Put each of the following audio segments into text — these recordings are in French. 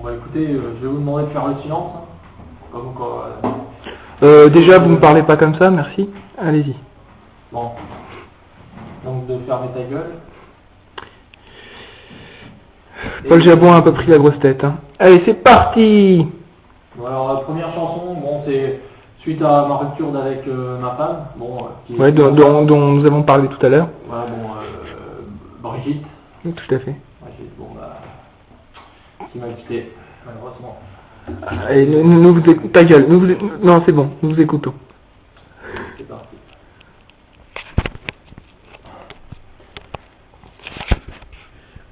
bah écoutez, je vais vous demander de faire le silence. Hein. Comme quoi, Déjà, vous ne parlez pas comme ça, merci. Allez-y. Bon. Donc de fermer ta gueule. Paul Jabouin a un peu pris la grosse tête. Hein. Allez, c'est parti. Bon, alors la première chanson, bon, c'est suite à ma rupture avec ma femme. Bon, Ouais, dont nous avons parlé tout à l'heure. Voilà, bon, Brigitte. Oui, tout à fait. Brigitte, bon, bah, qui m'a quitté, malheureusement. Allez, nous vous écoutons. Ta gueule. Non, c'est bon, nous vous écoutons. C'est parti.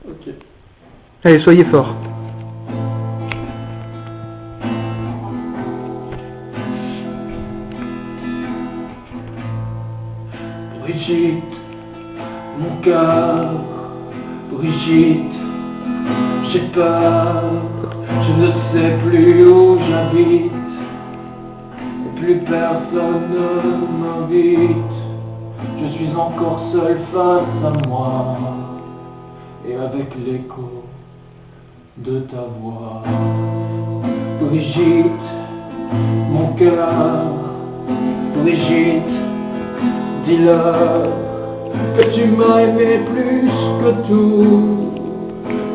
Ok. Allez, soyez forts. Brigitte, mon cœur, Brigitte, j'ai peur, je ne sais plus où j'habite, et plus personne ne m'invite, je suis encore seul face à moi, et avec l'écho de ta voix. Brigitte, mon cœur, Brigitte, dis-leur que tu m'as aimé plus que tout,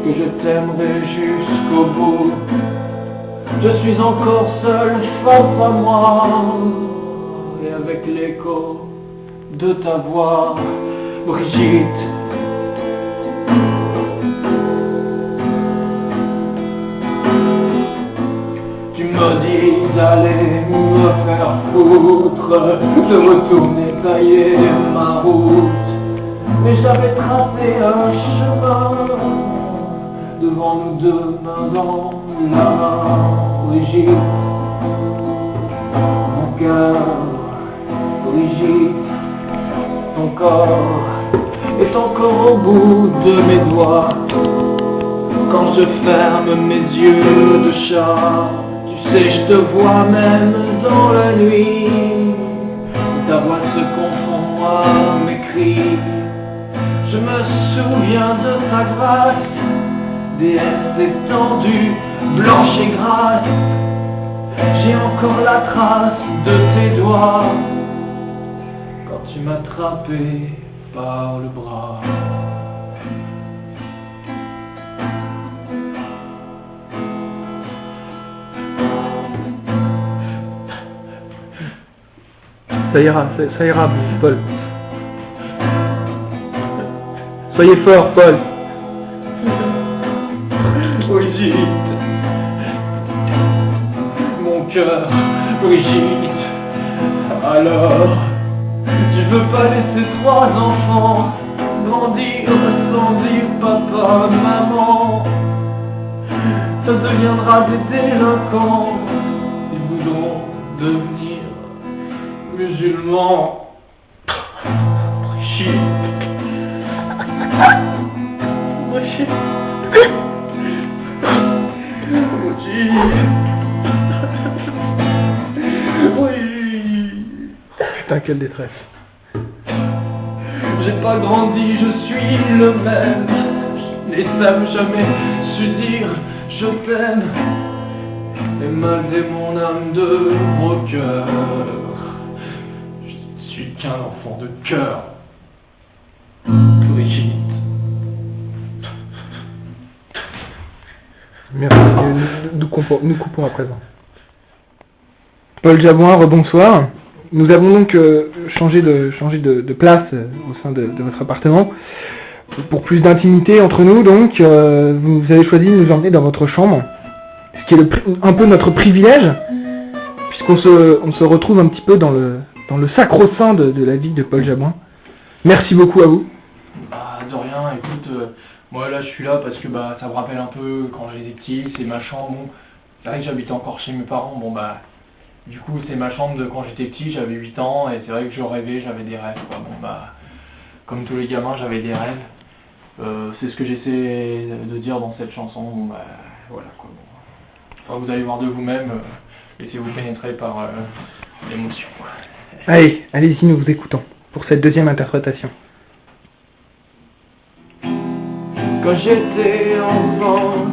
que je t'aimerai jusqu'au bout. Je suis encore seul face à moi, et avec l'écho de ta voix, Brigitte. Tu me dis d'aller me faire foutre, de retourner tailler ma route. Mais j'avais tracé un chemin devant nous deux, main dans la main. Brigitte, mon cœur, Brigitte, ton corps est encore au bout de mes doigts. Quand je ferme mes yeux de chat, tu sais, je te vois même dans la nuit. Ta voix se confond à mes cris. Je me souviens de ta grâce, déesse étendue, blanche et grasse. J'ai encore la trace de tes doigts quand tu m'attrapais par le bras. Ça ira, Paul. Soyez fort, Paul. Brigitte, mon cœur, Brigitte, alors, tu veux pas laisser trois enfants grandir sans dire papa, maman. Ça deviendra des délinquants, ils voudront devenir musulmans. Brigitte, Brigitte, oui. Putain, quelle détresse. J'ai pas grandi, je suis le même. Je n'ai même jamais su dire je t'aime. Et malgré mon âme de gros cœur, je suis qu'un enfant de cœur. Brigitte. Merci, nous coupons à présent. Paul Jabouin, rebonsoir. Nous avons donc changé de place au sein de votre appartement. Pour plus d'intimité entre nous, donc, vous avez choisi de nous emmener dans votre chambre. Ce qui est un peu notre privilège, puisqu'on se retrouve un petit peu dans le sacro-saint de la vie de Paul Jabouin. Merci beaucoup à vous. Bah de rien, écoute, moi là je suis là parce que bah ça me rappelle un peu quand j'étais petit, c'est ma chambre, bon, c'est vrai que j'habitais encore chez mes parents, bon bah du coup c'est ma chambre de quand j'étais petit, j'avais 8 ans et c'est vrai que je rêvais, j'avais des rêves quoi, bon bah comme tous les gamins j'avais des rêves, c'est ce que j'essaie de dire dans cette chanson, bon bah voilà quoi, bon. Enfin, vous allez voir de vous-même, laissez-vous pénétrer par l'émotion. Allez, allez-y, nous vous écoutons pour cette deuxième interprétation. Quand j'étais enfant,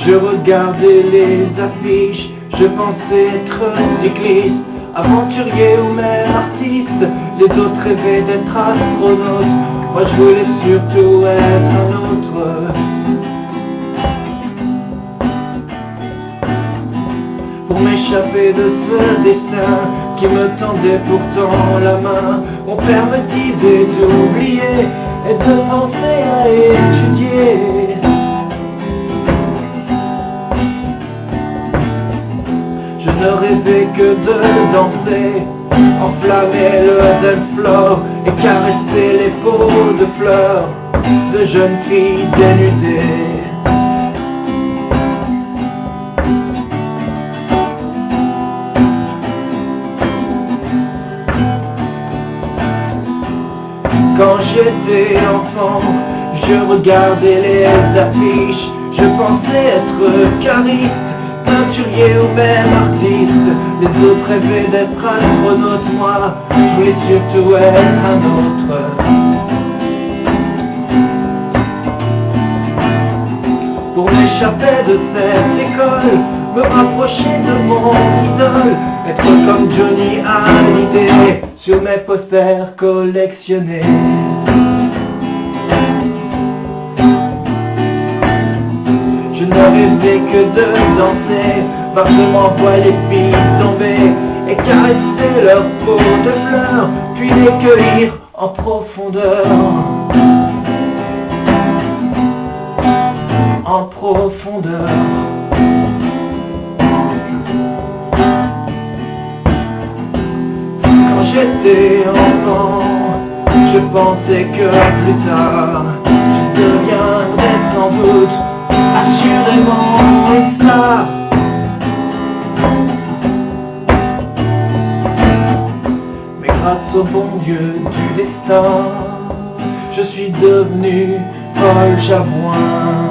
Je regardais les affiches, je pensais être cycliste, aventurier ou même artiste. Les autres rêvaient d'être astronaute, moi je voulais surtout être un autre. Pour m'échapper de ce destin qui me tendait pourtant la main, mon père me disait d'oublier et de penser à étudier. Je ne rêvais que de danser, enflammer le dance floor et caresser les peaux de fleurs de jeunes filles dénudées. Quand j'étais enfant, je regardais les affiches, je pensais être cariste, peinturier ou même artiste. Les autres rêvaient d'être astronaute, moi je voulais surtout être un autre. Pour m'échapper de cette école, me rapprocher de mon idole, être comme Johnny Hallyday sur mes posters collectionnés. Je ne rêvais que de danser, voir je m'envoie les filles tomber et caresser leur peau de fleurs, puis les cueillir en profondeur. En profondeur. Quand j'étais enfant, je pensais que plus tard, je deviendrais sans doute assurément une star. Mais grâce au bon Dieu du destin, je suis devenu Paul Javoin.